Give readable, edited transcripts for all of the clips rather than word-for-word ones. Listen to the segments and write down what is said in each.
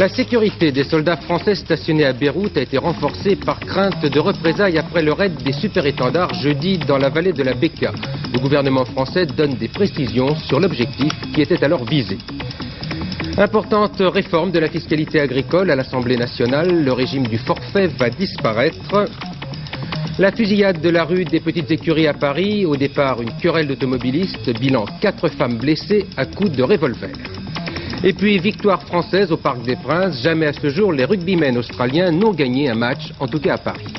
La sécurité des soldats français stationnés à Beyrouth a été renforcée par crainte de représailles après le raid des super-étendards jeudi dans la vallée de la Bekaa. Le gouvernement français donne des précisions sur l'objectif qui était alors visé. Importante réforme de la fiscalité agricole à l'Assemblée nationale, le régime du forfait va disparaître. La fusillade de la rue des Petites Écuries à Paris, au départ une querelle d'automobilistes, bilan 4 femmes blessées à coups de revolver. Et puis victoire française au Parc des Princes, jamais à ce jour les rugbymen australiens n'ont gagné un match, en tout cas à Paris.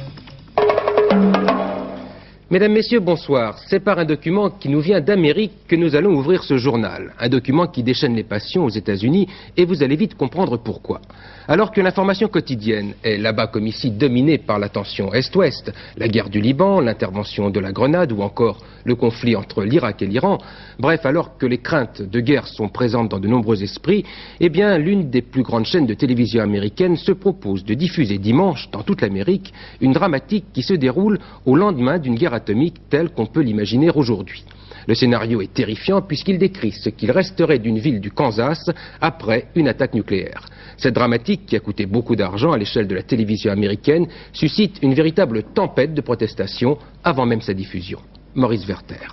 Mesdames, Messieurs, bonsoir. C'est par un document qui nous vient d'Amérique que nous allons ouvrir ce journal. Un document qui déchaîne les passions aux États-Unis et vous allez vite comprendre pourquoi. Alors que l'information quotidienne est là-bas comme ici dominée par la tension Est-Ouest, la guerre du Liban, l'intervention de la Grenade ou encore le conflit entre l'Irak et l'Iran, bref, alors que les craintes de guerre sont présentes dans de nombreux esprits, eh bien, l'une des plus grandes chaînes de télévision américaines se propose de diffuser dimanche dans toute l'Amérique une dramatique qui se déroule au lendemain d'une guerre atomique telle qu'on peut l'imaginer aujourd'hui. Le scénario est terrifiant puisqu'il décrit ce qu'il resterait d'une ville du Kansas après une attaque nucléaire. Cette dramatique, qui a coûté beaucoup d'argent à l'échelle de la télévision américaine, suscite une véritable tempête de protestations avant même sa diffusion. Maurice Werther.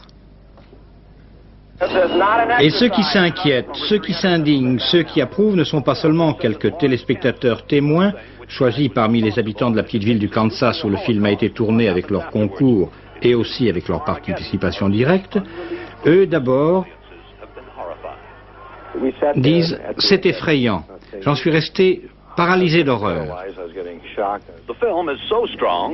Et ceux qui s'inquiètent, ceux qui s'indignent, ceux qui approuvent ne sont pas seulement quelques téléspectateurs témoins, choisis parmi les habitants de la petite ville du Kansas où le film a été tourné avec leur concours et aussi avec leur participation directe. Eux d'abord disent « c'est effrayant ». J'en suis resté paralysé d'horreur.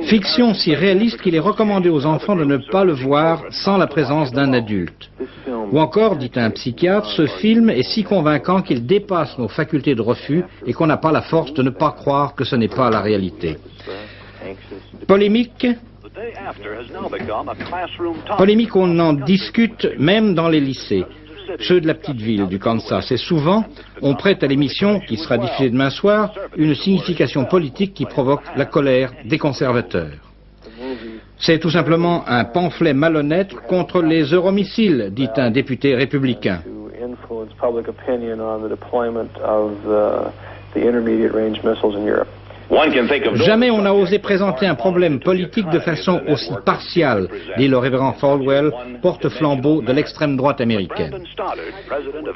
Fiction si réaliste qu'il est recommandé aux enfants de ne pas le voir sans la présence d'un adulte. Ou encore, dit un psychiatre, ce film est si convaincant qu'il dépasse nos facultés de refus et qu'on n'a pas la force de ne pas croire que ce n'est pas la réalité. Polémique, on en discute même dans les lycées. Ceux de la petite ville du Kansas. Et souvent, on prête à l'émission, qui sera diffusée demain soir, une signification politique qui provoque la colère des conservateurs. C'est tout simplement un pamphlet malhonnête contre les euromissiles, dit un député républicain. Jamais on n'a osé présenter un problème politique de façon aussi partiale, dit le révérend Falwell, porte-flambeau de l'extrême droite américaine.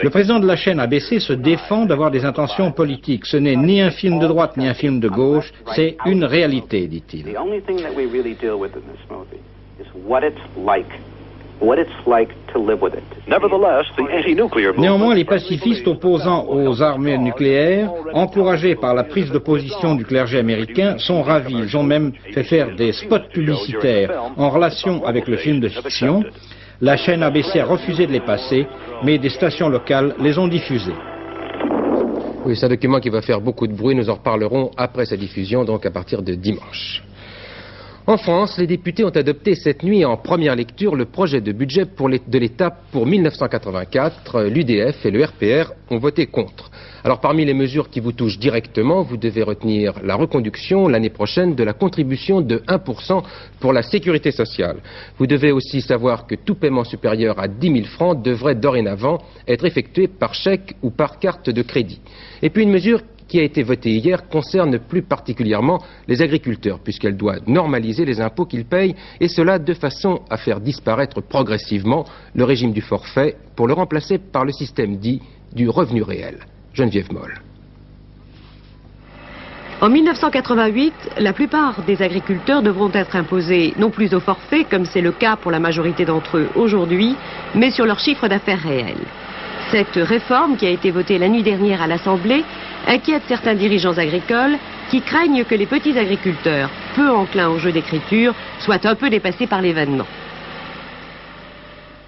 Le président de la chaîne ABC se défend d'avoir des intentions politiques. Ce n'est ni un film de droite ni un film de gauche, c'est une réalité, dit-il. Néanmoins, les pacifistes opposants aux armes nucléaires, encouragés par la prise de position du clergé américain, sont ravis. Ils ont même fait faire des spots publicitaires en relation avec le film de fiction. La chaîne ABC a refusé de les passer, mais des stations locales les ont diffusés. Oui, c'est un document qui va faire beaucoup de bruit. Nous en reparlerons après sa diffusion, donc à partir de dimanche. En France, les députés ont adopté cette nuit en première lecture le projet de budget de l'État pour 1984. L'UDF et le RPR ont voté contre. Alors parmi les mesures qui vous touchent directement, vous devez retenir la reconduction l'année prochaine de la contribution de 1% pour la sécurité sociale. Vous devez aussi savoir que tout paiement supérieur à 10 000 francs devrait dorénavant être effectué par chèque ou par carte de crédit. Et puis une mesure qui a été votée hier concerne plus particulièrement les agriculteurs, puisqu'elle doit normaliser les impôts qu'ils payent, et cela de façon à faire disparaître progressivement le régime du forfait pour le remplacer par le système dit du revenu réel. Geneviève Moll. En 1988, la plupart des agriculteurs devront être imposés non plus au forfait, comme c'est le cas pour la majorité d'entre eux aujourd'hui, mais sur leur chiffre d'affaires réel. Cette réforme, qui a été votée la nuit dernière à l'Assemblée, inquiète certains dirigeants agricoles qui craignent que les petits agriculteurs, peu enclins au jeu d'écriture, soient un peu dépassés par l'événement.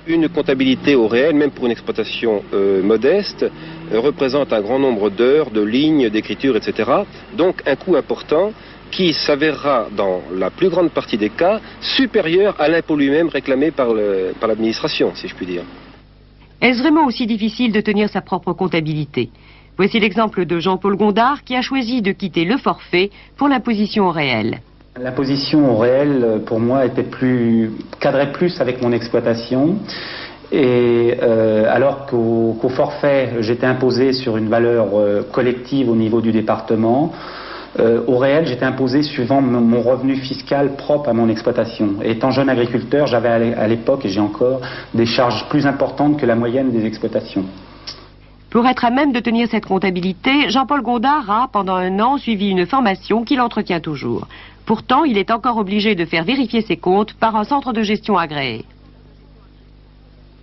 Une comptabilité au réel, même pour une exploitation modeste, représente un grand nombre d'heures, de lignes, d'écriture, etc. Donc un coût important qui s'avérera, dans la plus grande partie des cas, supérieur à l'impôt lui-même réclamé par l'administration, si je puis dire. Est-ce vraiment aussi difficile de tenir sa propre comptabilité ? Voici l'exemple de Jean-Paul Gondard qui a choisi de quitter le forfait pour l'imposition au réel. L'imposition au réel, pour moi, cadrait plus avec mon exploitation. Et alors qu'au forfait, j'étais imposé sur une valeur collective au niveau du département, au réel, j'étais imposé suivant mon revenu fiscal propre à mon exploitation. Et étant jeune agriculteur, j'avais à l'époque, et j'ai encore, des charges plus importantes que la moyenne des exploitations. Pour être à même de tenir cette comptabilité, Jean-Paul Gondard a, pendant un an, suivi une formation qu'il entretient toujours. Pourtant, il est encore obligé de faire vérifier ses comptes par un centre de gestion agréé.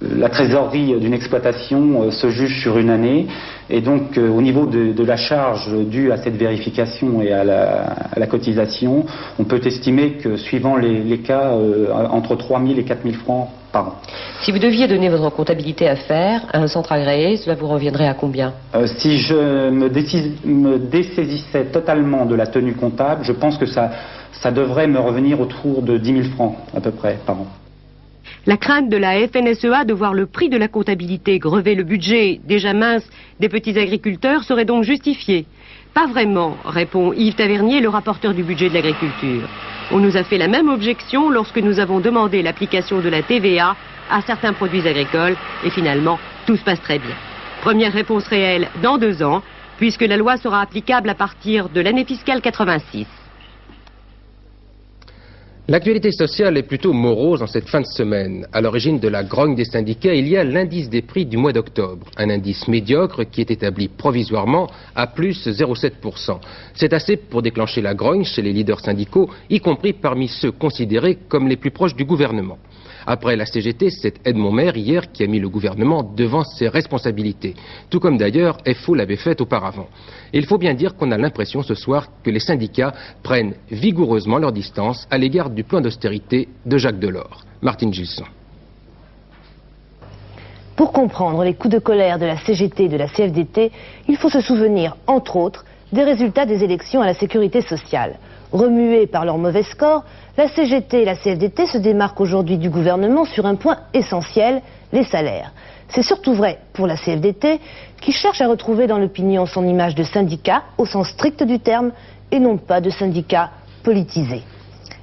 La trésorerie d'une exploitation se juge sur une année, et donc au niveau de la charge due à cette vérification et à la cotisation, on peut estimer que suivant les cas, entre 3 000 et 4 000 francs par an. Si vous deviez donner votre comptabilité à faire à un centre agréé, cela vous reviendrait à combien? Si je me dessaisissais totalement de la tenue comptable, je pense que ça devrait me revenir autour de 10 000 francs à peu près par an. La crainte de la FNSEA de voir le prix de la comptabilité grever le budget déjà mince des petits agriculteurs serait donc justifiée. Pas vraiment, répond Yves Tavernier, le rapporteur du budget de l'agriculture. On nous a fait la même objection lorsque nous avons demandé l'application de la TVA à certains produits agricoles et finalement tout se passe très bien. Première réponse réelle dans 2 ans, puisque la loi sera applicable à partir de l'année fiscale 86. L'actualité sociale est plutôt morose en cette fin de semaine. À l'origine de la grogne des syndicats, il y a l'indice des prix du mois d'octobre. Un indice médiocre qui est établi provisoirement à plus 0,7%. C'est assez pour déclencher la grogne chez les leaders syndicaux, y compris parmi ceux considérés comme les plus proches du gouvernement. Après la CGT, c'est Edmond Maire hier qui a mis le gouvernement devant ses responsabilités, tout comme d'ailleurs FO l'avait fait auparavant. Et il faut bien dire qu'on a l'impression ce soir que les syndicats prennent vigoureusement leur distance à l'égard du plan d'austérité de Jacques Delors. Martine Gilson. Pour comprendre les coups de colère de la CGT et de la CFDT, il faut se souvenir, entre autres, des résultats des élections à la sécurité sociale. Remués par leur mauvais score, la CGT et la CFDT se démarquent aujourd'hui du gouvernement sur un point essentiel, les salaires. C'est surtout vrai pour la CFDT, qui cherche à retrouver dans l'opinion son image de syndicat au sens strict du terme, et non pas de syndicat politisé.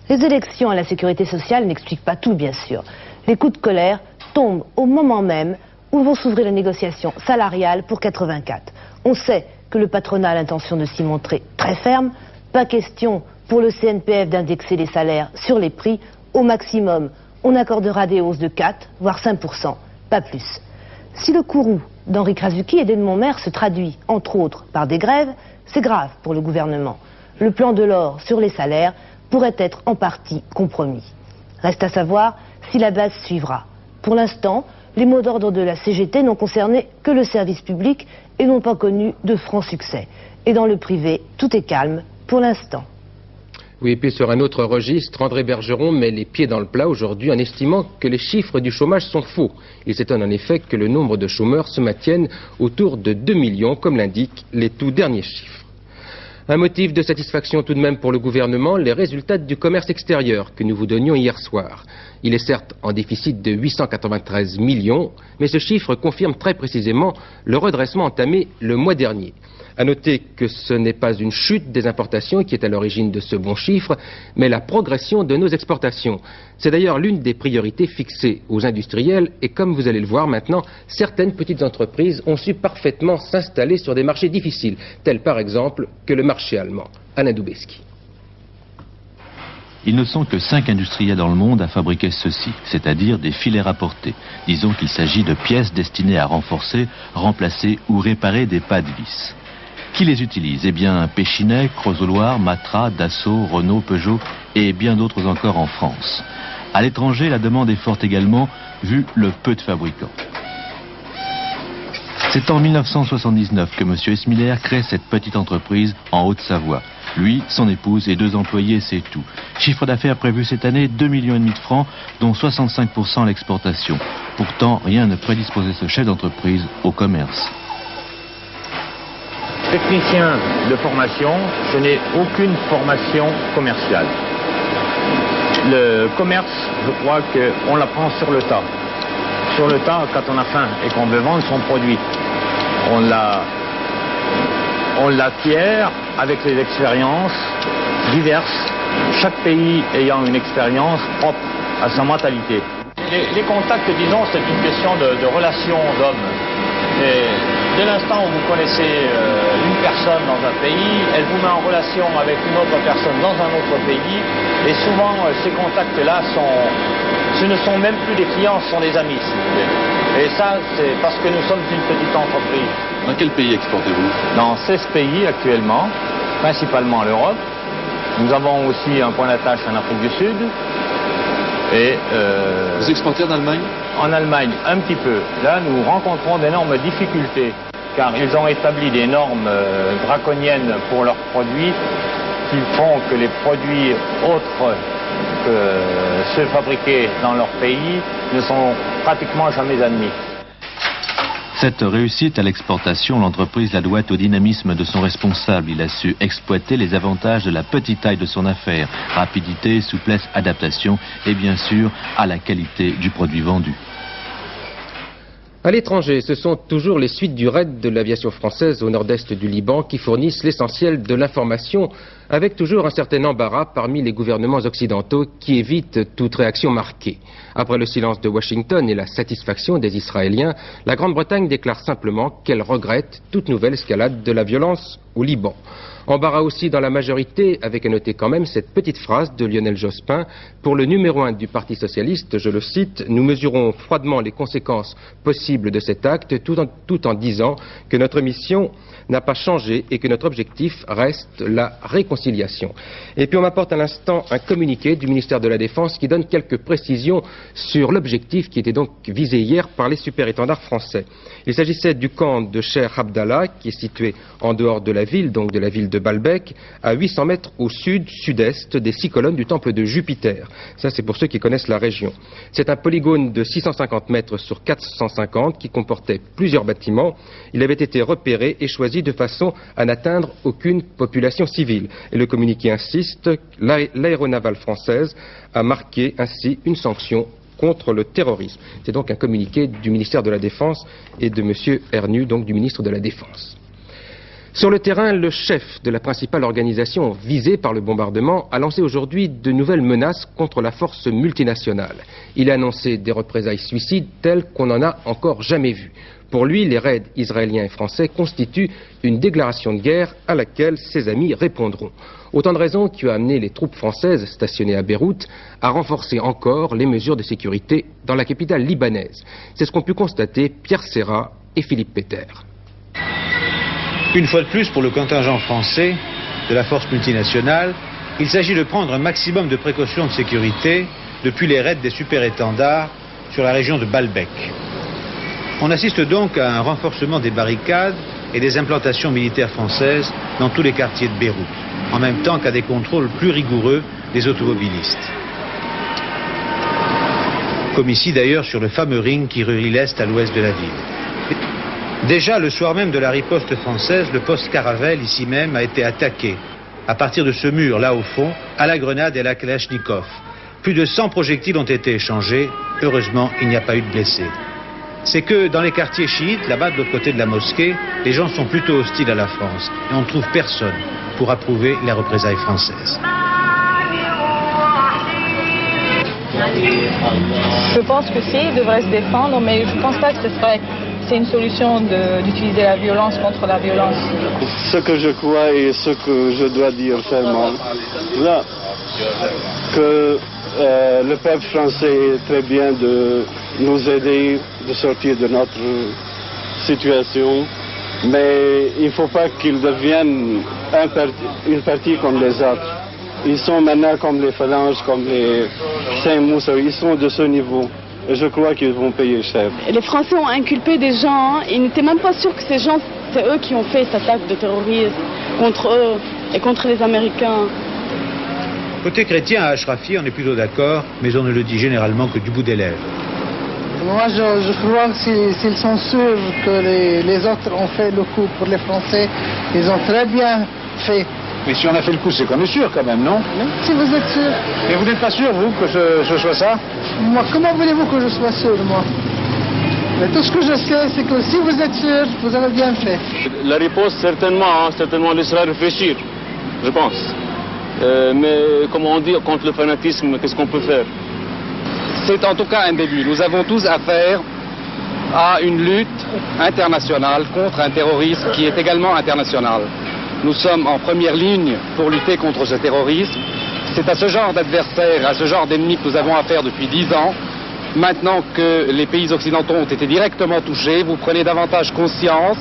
Les élections à la sécurité sociale n'expliquent pas tout, bien sûr. Les coups de colère tombent au moment même où vont s'ouvrir les négociations salariales pour 84. On sait que le patronat a l'intention de s'y montrer très ferme. Pas question pour le CNPF d'indexer les salaires sur les prix. Au maximum, on accordera des hausses de 4, voire 5%, pas plus. Si le courroux d'Henri Krasuki et d'Edmond Maire se traduit, entre autres, par des grèves, c'est grave pour le gouvernement. Le plan Delors sur les salaires pourrait être en partie compromis. Reste à savoir si la base suivra. Pour l'instant, les mots d'ordre de la CGT n'ont concerné que le service public et n'ont pas connu de franc succès. Et dans le privé, tout est calme pour l'instant. Oui, et puis sur un autre registre, André Bergeron met les pieds dans le plat aujourd'hui en estimant que les chiffres du chômage sont faux. Il s'étonne en effet que le nombre de chômeurs se maintienne autour de 2 millions, comme l'indiquent les tout derniers chiffres. Un motif de satisfaction tout de même pour le gouvernement, les résultats du commerce extérieur que nous vous donnions hier soir. Il est certes en déficit de 893 millions, mais ce chiffre confirme très précisément le redressement entamé le mois dernier. À noter que ce n'est pas une chute des importations qui est à l'origine de ce bon chiffre, mais la progression de nos exportations. C'est d'ailleurs l'une des priorités fixées aux industriels et comme vous allez le voir maintenant, certaines petites entreprises ont su parfaitement s'installer sur des marchés difficiles, tels par exemple que le marché allemand. Alain Doubesky. Ils ne sont que 5 industriels dans le monde à fabriquer ceci, c'est-à-dire des filets rapportés. Disons qu'il s'agit de pièces destinées à renforcer, remplacer ou réparer des pas de vis. Qui les utilise? Eh bien, Péchinet, Creusot-Loire, Matra, Dassault, Renault, Peugeot et bien d'autres encore en France. À l'étranger, la demande est forte également, vu le peu de fabricants. C'est en 1979 que M. Esmiller crée cette petite entreprise en Haute-Savoie. Lui, son épouse et 2 employés, c'est tout. Chiffre d'affaires prévu cette année, 2,5 millions de francs, dont 65% à l'exportation. Pourtant, rien ne prédisposait ce chef d'entreprise au commerce. Technicien de formation, je n'ai aucune formation commerciale. Le commerce, je crois qu'on l'apprend sur le tas. Sur le tas, quand on a faim et qu'on veut vendre son produit, on l'acquiert avec les expériences diverses, chaque pays ayant une expérience propre à sa mentalité. les contacts, disons, c'est une question de relation d'hommes. Et dès l'instant où vous connaissez une personne dans un pays, elle vous met en relation avec une autre personne dans un autre pays. Et souvent, ces contacts-là ce ne sont même plus des clients, ce sont des amis, si vous voulez. Et ça, c'est parce que nous sommes une petite entreprise. Dans quel pays exportez-vous? Dans 16 pays actuellement, principalement l'Europe. Nous avons aussi un point d'attache en Afrique du Sud. Et vous exportez en Allemagne? En Allemagne, un petit peu. Là, nous rencontrons d'énormes difficultés, car ils ont établi des normes draconiennes pour leurs produits, qui font que les produits autres que ceux fabriqués dans leur pays ne sont pratiquement jamais admis. Cette réussite à l'exportation, l'entreprise la doit au dynamisme de son responsable. Il a su exploiter les avantages de la petite taille de son affaire, rapidité, souplesse, adaptation et bien sûr à la qualité du produit vendu. À l'étranger, ce sont toujours les suites du raid de l'aviation française au nord-est du Liban qui fournissent l'essentiel de l'information, avec toujours un certain embarras parmi les gouvernements occidentaux qui évitent toute réaction marquée. Après le silence de Washington et la satisfaction des Israéliens, la Grande-Bretagne déclare simplement qu'elle regrette toute nouvelle escalade de la violence au Liban. Embarras aussi dans la majorité, avec à noter quand même cette petite phrase de Lionel Jospin. Pour le numéro 1 du Parti Socialiste, je le cite, « Nous mesurons froidement les conséquences possibles de cet acte tout en disant que notre mission n'a pas changé et que notre objectif reste la réconciliation. » Et puis on m'apporte à l'instant un communiqué du ministère de la Défense qui donne quelques précisions sur l'objectif qui était donc visé hier par les super-étendards français. Il s'agissait du camp de Cheikh Abdallah qui est situé en dehors de la ville, donc de la ville de Baalbek, à 800 mètres au sud-sud-est des 6 colonnes du temple de Jupiter. Ça, c'est pour ceux qui connaissent la région. C'est un polygone de 650 mètres sur 450 qui comportait plusieurs bâtiments. Il avait été repéré et choisi de façon à n'atteindre aucune population civile. Et le communiqué insiste, l'aéronavale française a marqué ainsi une sanction contre le terrorisme. C'est donc un communiqué du ministère de la Défense et de M. Ernu, donc du ministre de la Défense. Sur le terrain, le chef de la principale organisation visée par le bombardement a lancé aujourd'hui de nouvelles menaces contre la force multinationale. Il a annoncé des représailles suicides telles qu'on n'en a encore jamais vues. Pour lui, les raids israéliens et français constituent une déclaration de guerre à laquelle ses amis répondront. Autant de raisons qui ont amené les troupes françaises stationnées à Beyrouth à renforcer encore les mesures de sécurité dans la capitale libanaise. C'est ce qu'ont pu constater Pierre Serra et Philippe Peter. Une fois de plus, pour le contingent français de la force multinationale, il s'agit de prendre un maximum de précautions de sécurité depuis les raids des super-étendards sur la région de Baalbek. On assiste donc à un renforcement des barricades et des implantations militaires françaises dans tous les quartiers de Beyrouth, en même temps qu'à des contrôles plus rigoureux des automobilistes. Comme ici d'ailleurs sur le fameux ring qui relie l'Est à l'ouest de la ville. Déjà le soir même de la riposte française, le poste Caravelle, ici même, a été attaqué, à partir de ce mur là au fond, à la grenade et à la Kalachnikov. Plus de 100 projectiles ont été échangés, heureusement il n'y a pas eu de blessés. C'est que dans les quartiers chiites, là-bas de l'autre côté de la mosquée, les gens sont plutôt hostiles à la France et on ne trouve personne pour approuver les représailles françaises. Je pense que si, il devrait se défendre, mais je ne pense pas que c'est une solution d'utiliser la violence contre la violence. Ce que je crois et ce que je dois dire fermement, là, que le peuple français est très bien de nous aider de sortir de notre situation, mais il ne faut pas qu'ils deviennent une partie comme les autres. Ils sont maintenant comme les phalanges, comme les Saint-Moussa, ils sont de ce niveau. Et je crois qu'ils vont payer cher. Les Français ont inculpé des gens, ils n'étaient même pas sûrs que ces gens, c'est eux qui ont fait cette attaque de terrorisme contre eux et contre les Américains. Côté chrétien, à Ashrafi, on est plutôt d'accord, mais on ne le dit généralement que du bout des lèvres. Moi, je crois que s'ils sont sûrs que les autres ont fait le coup pour les Français, ils ont très bien fait. Mais si on a fait le coup, c'est qu'on est sûr quand même, non? Si vous êtes sûr. Mais vous n'êtes pas sûr, vous, que je sois ça? Moi, comment voulez-vous que je sois sûr, moi? Mais tout ce que je sais, c'est que si vous êtes sûr, vous avez bien fait. La réponse, certainement laissera réfléchir, je pense. Mais comme on dit, contre le fanatisme, qu'est-ce qu'on peut faire? C'est en tout cas un début. Nous avons tous affaire à une lutte internationale contre un terrorisme qui est également international. Nous sommes en première ligne pour lutter contre ce terrorisme. C'est à ce genre d'adversaire, à ce genre d'ennemi que nous avons affaire depuis 10 ans. Maintenant que les pays occidentaux ont été directement touchés, vous prenez davantage conscience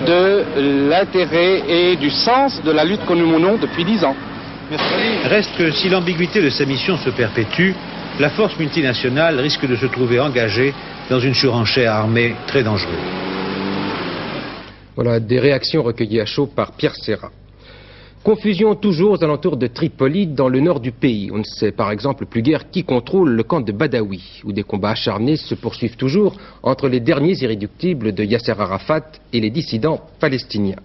de l'intérêt et du sens de la lutte que nous menons depuis 10 ans. Reste que si l'ambiguïté de sa mission se perpétue, la force multinationale risque de se trouver engagée dans une surenchère armée très dangereuse. Voilà des réactions recueillies à chaud par Pierre Serra. Confusion toujours aux alentours de Tripoli, dans le nord du pays. On ne sait par exemple plus guère qui contrôle le camp de Badawi, où des combats acharnés se poursuivent toujours entre les derniers irréductibles de Yasser Arafat et les dissidents palestiniens.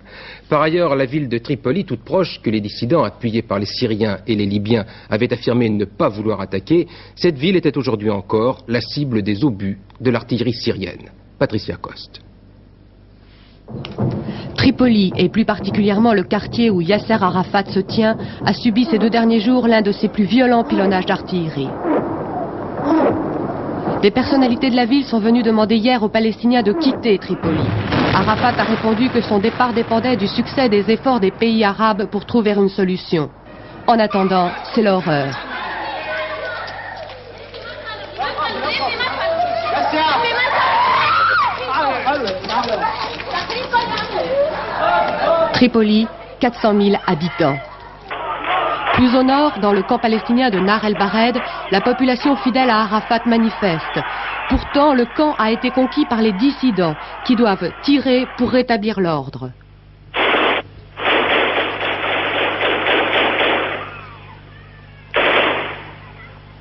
Par ailleurs, la ville de Tripoli, toute proche, que les dissidents appuyés par les Syriens et les Libyens avaient affirmé ne pas vouloir attaquer, cette ville était aujourd'hui encore la cible des obus de l'artillerie syrienne. Patricia Coste. Tripoli, et plus particulièrement le quartier où Yasser Arafat se tient, a subi ces 2 derniers jours l'un de ses plus violents pilonnages d'artillerie. Des personnalités de la ville sont venues demander hier aux Palestiniens de quitter Tripoli. Arafat a répondu que son départ dépendait du succès des efforts des pays arabes pour trouver une solution. En attendant, c'est l'horreur. Tripoli, 400 000 habitants. Plus au nord, dans le camp palestinien de Nar el-Bared, la population fidèle à Arafat manifeste. Pourtant, le camp a été conquis par les dissidents, qui doivent tirer pour rétablir l'ordre.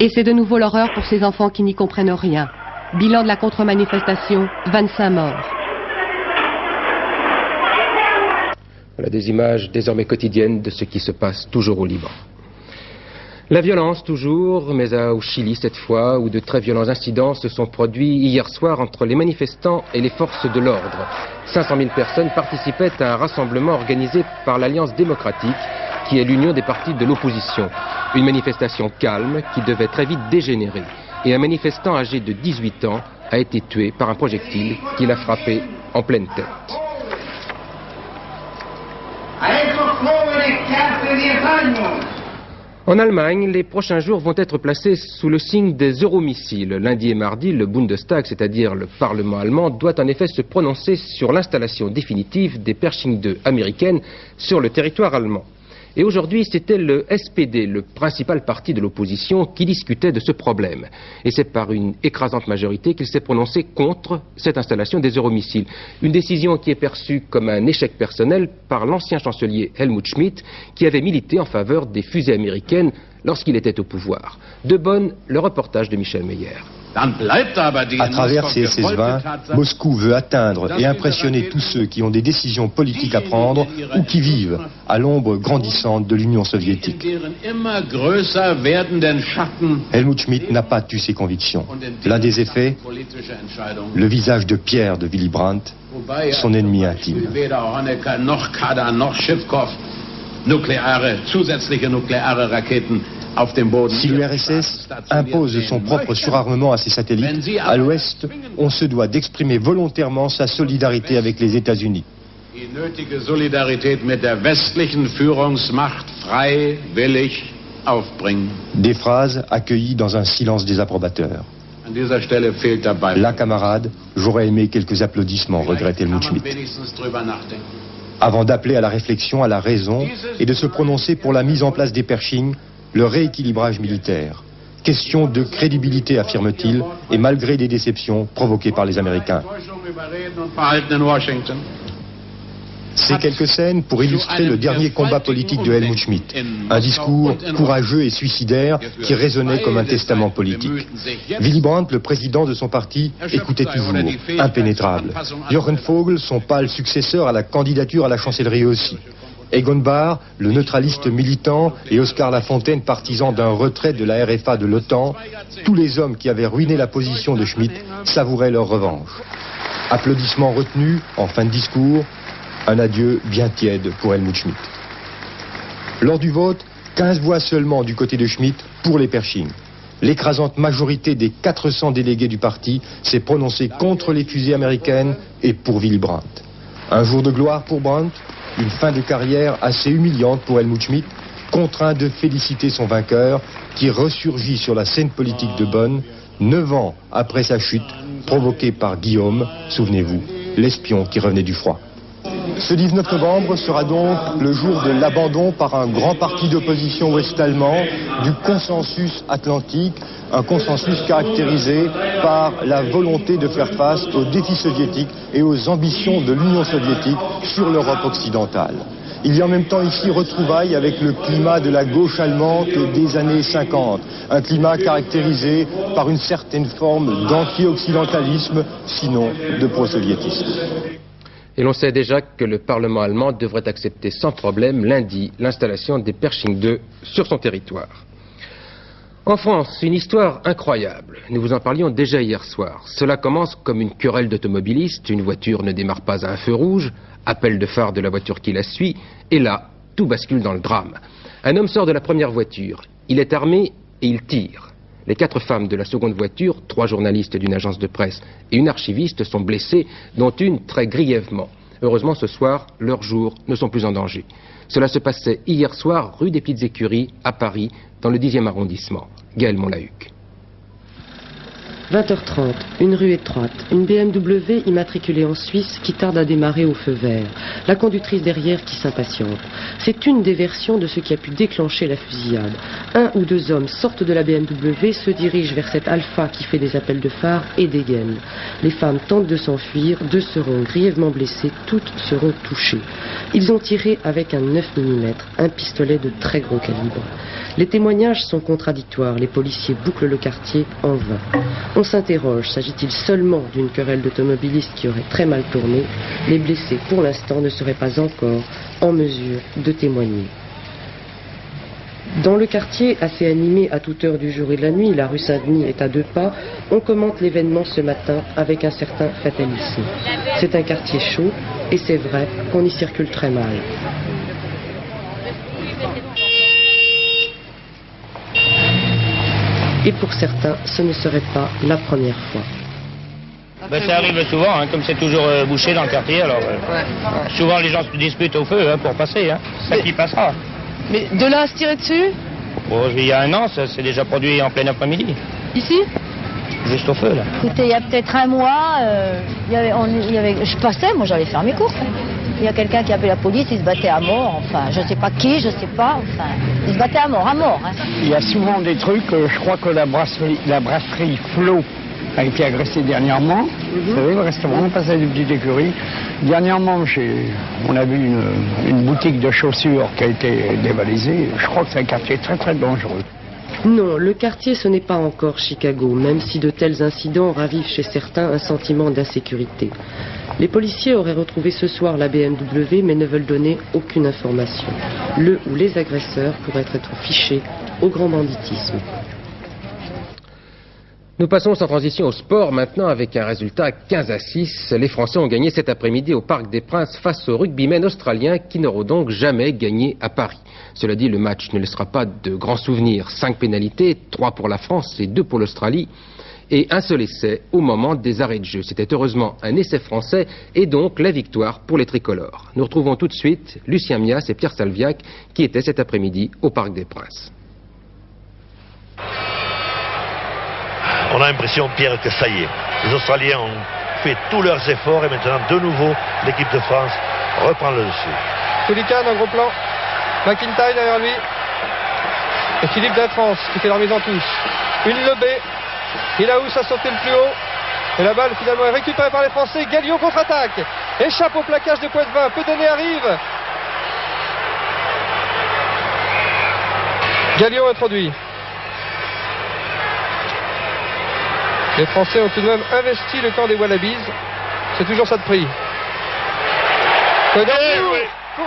Et c'est de nouveau l'horreur pour ces enfants qui n'y comprennent rien. Bilan de la contre-manifestation, 25 morts. Voilà des images désormais quotidiennes de ce qui se passe toujours au Liban. La violence toujours, mais au Chili cette fois, où de très violents incidents se sont produits hier soir entre les manifestants et les forces de l'ordre. 500 000 personnes participaient à un rassemblement organisé par l'Alliance démocratique, qui est l'union des partis de l'opposition. Une manifestation calme qui devait très vite dégénérer. Et un manifestant âgé de 18 ans a été tué par un projectile qui l'a frappé en pleine tête. En Allemagne, les prochains jours vont être placés sous le signe des euromissiles. Lundi et mardi, le Bundestag, c'est-à-dire le Parlement allemand, doit en effet se prononcer sur l'installation définitive des Pershing 2 américaines sur le territoire allemand. Et aujourd'hui, c'était le SPD, le principal parti de l'opposition, qui discutait de ce problème. Et c'est par une écrasante majorité qu'il s'est prononcé contre cette installation des euromissiles. Une décision qui est perçue comme un échec personnel par l'ancien chancelier Helmut Schmidt, qui avait milité en faveur des fusées américaines lorsqu'il était au pouvoir. De Bonn, le reportage de Michel Meyer. À travers ces SS-20, Moscou veut atteindre et impressionner tous ceux qui ont des décisions politiques à prendre ou qui vivent à l'ombre grandissante de l'Union soviétique. Helmut Schmidt n'a pas tue ses convictions. L'un des effets, le visage de pierre de Willy Brandt, son ennemi intime. Si l'URSS impose son propre surarmement à ses satellites, à l'Ouest, on se doit d'exprimer volontairement sa solidarité avec les États-Unis. Des phrases accueillies dans un silence désapprobateur. Là, camarade, j'aurais aimé quelques applaudissements, regrette Helmut Schmidt. Avant d'appeler à la réflexion, à la raison, et de se prononcer pour la mise en place des Pershing, le rééquilibrage militaire. Question de crédibilité, affirme-t-il, et malgré des déceptions provoquées par les Américains. Ces quelques scènes pour illustrer le dernier combat politique de Helmut Schmidt. Un discours courageux et suicidaire qui résonnait comme un testament politique. Willy Brandt, le président de son parti, écoutait toujours, impénétrable. Jochen Vogel, son pâle successeur à la candidature à la chancellerie aussi. Egon Bahr, le neutraliste militant, et Oscar Lafontaine, partisan d'un retrait de la RFA de l'OTAN, tous les hommes qui avaient ruiné la position de Schmidt savouraient leur revanche. Applaudissements retenus en fin de discours, un adieu bien tiède pour Helmut Schmidt. Lors du vote, 15 voix seulement du côté de Schmidt pour les Pershing. L'écrasante majorité des 400 délégués du parti s'est prononcée contre les fusées américaines et pour Willy Brandt. Un jour de gloire pour Brandt, une fin de carrière assez humiliante pour Helmut Schmidt, contraint de féliciter son vainqueur qui ressurgit sur la scène politique de Bonn 9 ans après sa chute, provoquée par Guillaume, souvenez-vous, l'espion qui revenait du froid. Ce 19 novembre sera donc le jour de l'abandon par un grand parti d'opposition ouest-allemand du consensus atlantique, un consensus caractérisé par la volonté de faire face aux défis soviétiques et aux ambitions de l'Union soviétique sur l'Europe occidentale. Il y a en même temps ici retrouvailles avec le climat de la gauche allemande des années 50, un climat caractérisé par une certaine forme d'anti-occidentalisme, sinon de pro-soviétisme. Et l'on sait déjà que le Parlement allemand devrait accepter sans problème lundi l'installation des Pershing 2 sur son territoire. En France, une histoire incroyable. Nous vous en parlions déjà hier soir. Cela commence comme une querelle d'automobilistes. Une voiture ne démarre pas à un feu rouge. Appel de phare de la voiture qui la suit. Et là, tout bascule dans le drame. Un homme sort de la première voiture. Il est armé et il tire. Les 4 femmes de la seconde voiture, 3 journalistes d'une agence de presse et une archiviste sont blessées, dont une très grièvement. Heureusement, ce soir, leurs jours ne sont plus en danger. Cela se passait hier soir, rue des Petites Écuries, à Paris, dans le 10e arrondissement. Gaël Monlahuc. 20h30, une rue étroite, une BMW immatriculée en Suisse qui tarde à démarrer au feu vert, la conductrice derrière qui s'impatiente. C'est une des versions de ce qui a pu déclencher la fusillade. 1 ou 2 hommes sortent de la BMW, se dirigent vers cet Alpha qui fait des appels de phare et dégaine. Les femmes tentent de s'enfuir, 2 seront grièvement blessées, toutes seront touchées. Ils ont tiré avec un 9 mm, un pistolet de très gros calibre. Les témoignages sont contradictoires, les policiers bouclent le quartier en vain. On s'interroge, s'agit-il seulement d'une querelle d'automobilistes qui aurait très mal tourné? Les blessés, pour l'instant, ne seraient pas encore en mesure de témoigner. Dans le quartier, assez animé à toute heure du jour et de la nuit, la rue Saint-Denis est à 2 pas, on commente l'événement ce matin avec un certain fatalisme. C'est un quartier chaud, et c'est vrai qu'on y circule très mal. Et pour certains, ce ne serait pas la première fois. Ça arrive souvent, comme c'est toujours bouché dans le quartier, alors souvent les gens se disputent au feu pour passer, c'est ça qui passera. Mais de là à se tirer dessus? Il y a 1 an, ça s'est déjà produit en plein après-midi. Ici? Juste au feu, là. Écoutez, il y a peut-être 1 mois, je passais, moi j'allais faire mes courses. Il y a quelqu'un qui a appelé la police, il se battait à mort, enfin, je sais pas qui, je sais pas, enfin, il se battait à mort. Il y a souvent des trucs, je crois que la brasserie Flo a été agressée dernièrement. Vous savez, le restaurant, passage d'une Petite Écurie. Dernièrement, on a vu une boutique de chaussures qui a été dévalisée. Je crois que c'est un quartier très très dangereux. Non, le quartier ce n'est pas encore Chicago, même si de tels incidents ravivent chez certains un sentiment d'insécurité. Les policiers auraient retrouvé ce soir la BMW mais ne veulent donner aucune information. Le ou les agresseurs pourraient être fichés au grand banditisme. Nous passons sans transition au sport maintenant avec un résultat 15-6. Les Français ont gagné cet après-midi au Parc des Princes face aux rugbymen australiens qui n'auront donc jamais gagné à Paris. Cela dit, le match ne laissera pas de grands souvenirs. 5 pénalités, 3 pour la France et 2 pour l'Australie. Et un seul essai au moment des arrêts de jeu. C'était heureusement un essai français et donc la victoire pour les tricolores. Nous retrouvons tout de suite Lucien Mias et Pierre Salviac qui étaient cet après-midi au Parc des Princes. On a l'impression, Pierre, que ça y est, les Australiens ont fait tous leurs efforts et maintenant, de nouveau, l'équipe de France reprend le dessus. Soulican, un gros plan. McIntyre derrière lui. Et Philippe Dafrance qui fait la remise en touche. Une lobée. Ilaous a sauté le plus haut. Et la balle finalement est récupérée par les Français. Galliot contre-attaque. Échappe au plaquage de Poitvin. Pedonnet arrive. Galliot introduit. Les Français ont tout de même investi le camp des Wallabies. C'est toujours ça de prix. Pour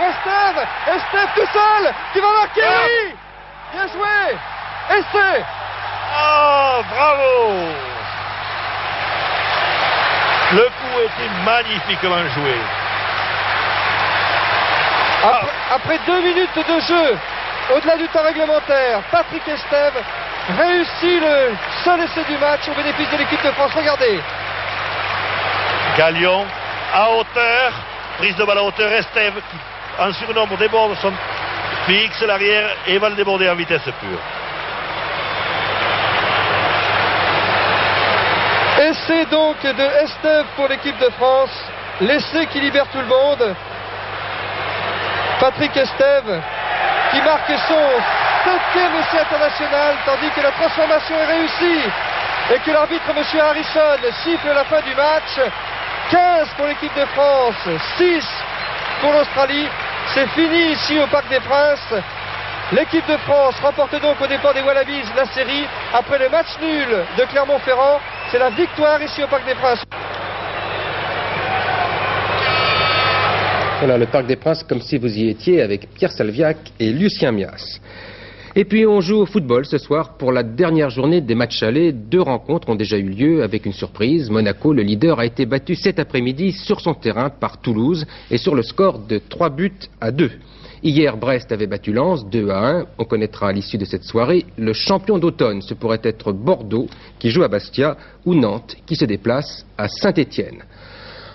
Estève. Estève tout seul qui va marquer, oui. Bien joué. Essai. Oh, bravo. Le coup était magnifiquement joué. Après 2 minutes de jeu, au-delà du temps réglementaire, Patrick Estève réussit le seul essai du match au bénéfice de l'équipe de France. Regardez. Galion à hauteur, prise de balle à hauteur, Estève qui en surnombre déborde son fixe l'arrière et va le déborder en vitesse pure. Essai donc de Estève pour l'équipe de France, l'essai qui libère tout le monde. Patrick Estève qui marque son 7e essai international, tandis que la transformation est réussie et que l'arbitre M. Harrison siffle la fin du match. 15 pour l'équipe de France, 6 pour l'Australie. C'est fini ici au Parc des Princes. L'équipe de France remporte donc au départ des Wallabies la série. Après le match nul de Clermont-Ferrand, c'est la victoire ici au Parc des Princes. Voilà le Parc des Princes comme si vous y étiez avec Pierre Salviac et Lucien Mias. Et puis on joue au football ce soir pour la dernière journée des matchs allés. 2 rencontres ont déjà eu lieu avec une surprise. Monaco, le leader, a été battu cet après-midi sur son terrain par Toulouse et sur le score de 3-2. Hier, Brest avait battu Lens 2-1. On connaîtra à l'issue de cette soirée le champion d'automne. Ce pourrait être Bordeaux qui joue à Bastia ou Nantes qui se déplace à Saint-Étienne.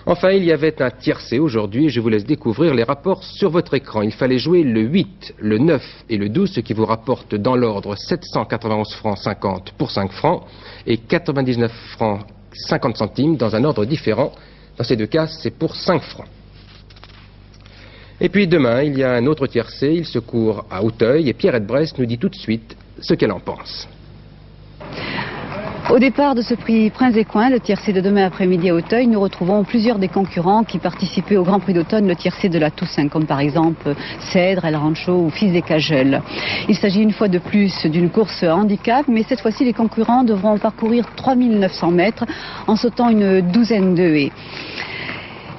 Enfin, il y avait un tiercé aujourd'hui. Je vous laisse découvrir les rapports sur votre écran. Il fallait jouer le 8, le 9 et le 12, ce qui vous rapporte dans l'ordre 791 francs 50 pour 5 francs et 99 francs 50 centimes dans un ordre différent. Dans ces 2 cas, c'est pour 5 francs. Et puis demain, il y a un autre tiercé. Il se court à Auteuil et Pierrette Brest nous dit tout de suite ce qu'elle en pense. Au départ de ce prix Prince des Coins, le tiercé de demain après-midi à Auteuil, nous retrouvons plusieurs des concurrents qui participaient au Grand Prix d'automne, le tiercé de la Toussaint, comme par exemple Cèdre, El Rancho ou Fils des Cageul. Il s'agit une fois de plus d'une course handicap, mais cette fois-ci les concurrents devront parcourir 3900 mètres en sautant une douzaine de haies.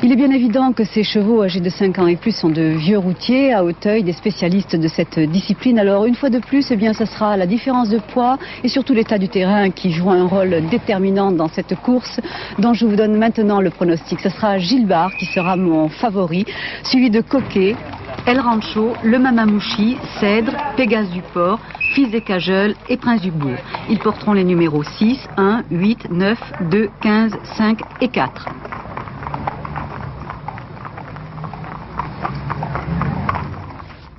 Il est bien évident que ces chevaux âgés de 5 ans et plus sont de vieux routiers, à Auteuil, des spécialistes de cette discipline. Alors une fois de plus, eh bien, ce sera la différence de poids et surtout l'état du terrain qui joue un rôle déterminant dans cette course dont je vous donne maintenant le pronostic. Ce sera Gilles Bard qui sera mon favori, suivi de Coquet, El Rancho, Le Mamamouchi, Cèdre, Pégase du Port, Fils des Cageul et Prince du Bourg. Ils porteront les numéros 6, 1, 8, 9, 2, 15, 5 et 4.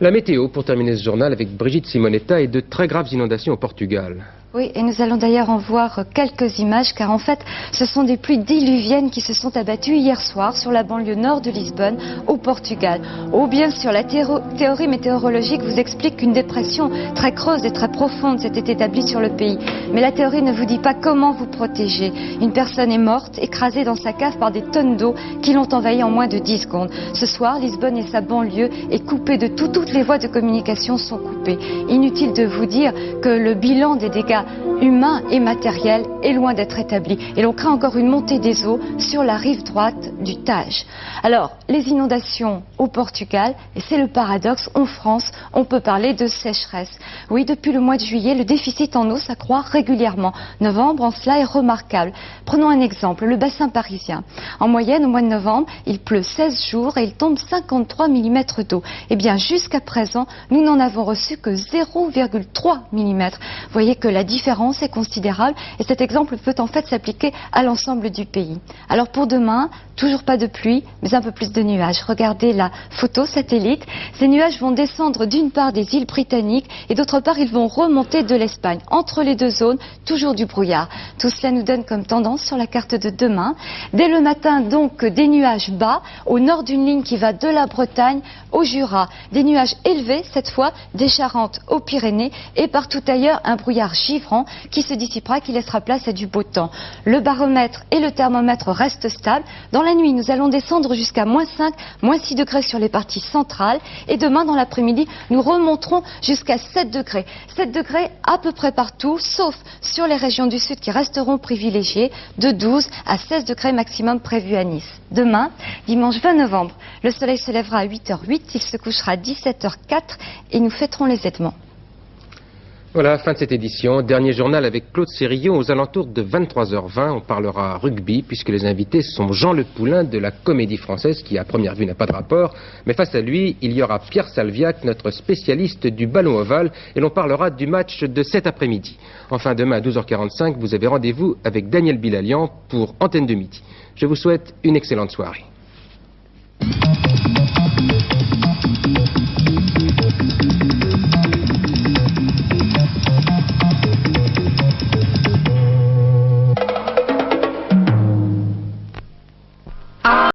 La météo, pour terminer ce journal avec Brigitte Simonetta, et de très graves inondations au Portugal. Oui, et nous allons d'ailleurs en voir quelques images, car en fait, ce sont des pluies diluviennes qui se sont abattues hier soir sur la banlieue nord de Lisbonne, au Portugal. Oh, bien sûr, la théorie météorologique vous explique qu'une dépression très creuse et très profonde s'était établie sur le pays. Mais la théorie ne vous dit pas comment vous protéger. Une personne est morte, écrasée dans sa cave par des tonnes d'eau qui l'ont envahie en moins de 10 secondes. Ce soir, Lisbonne et sa banlieue est coupée de tout. Toutes les voies de communication sont coupées. Inutile de vous dire que le bilan des dégâts humain et matériel est loin d'être établi. Et l'on craint encore une montée des eaux sur la rive droite du Tage. Alors, les inondations au Portugal, et c'est le paradoxe, en France, on peut parler de sécheresse. Oui, depuis le mois de juillet, le déficit en eau s'accroît régulièrement. Novembre, en cela, est remarquable. Prenons un exemple, le bassin parisien. En moyenne, au mois de novembre, il pleut 16 jours et il tombe 53 mm d'eau. Eh bien, jusqu'à présent, nous n'en avons reçu que 0,3 mm. Vous voyez que la différence est considérable et cet exemple peut en fait s'appliquer à l'ensemble du pays. Alors pour demain, toujours pas de pluie, mais un peu plus de nuages. Regardez la photo satellite. Ces nuages vont descendre d'une part des îles britanniques et d'autre part ils vont remonter de l'Espagne. Entre les deux zones, toujours du brouillard. Tout cela nous donne comme tendance sur la carte de demain. Dès le matin donc des nuages bas au nord d'une ligne qui va de la Bretagne au Jura. Des nuages élevés cette fois des Charentes aux Pyrénées et partout ailleurs un brouillard givrant qui se dissipera, qui laissera place à du beau temps. Le baromètre et le thermomètre restent stables. Dans la nuit, nous allons descendre jusqu'à -5, -6 degrés sur les parties centrales. Et demain, dans l'après-midi, nous remonterons jusqu'à 7 degrés. 7 degrés à peu près partout, sauf sur les régions du sud qui resteront privilégiées, de 12 à 16 degrés maximum prévus à Nice. Demain, dimanche 20 novembre, le soleil se lèvera à 8h08, il se couchera à 17h04 et nous fêterons les édements. Voilà, fin de cette édition. Dernier journal avec Claude Sérillon aux alentours de 23h20. On parlera rugby puisque les invités sont Jean Le Poulain de la Comédie Française qui à première vue n'a pas de rapport. Mais face à lui, il y aura Pierre Salviac, notre spécialiste du ballon ovale et l'on parlera du match de cet après-midi. Enfin, demain à 12h45, vous avez rendez-vous avec Daniel Bilalian pour Antenne de Midi. Je vous souhaite une excellente soirée.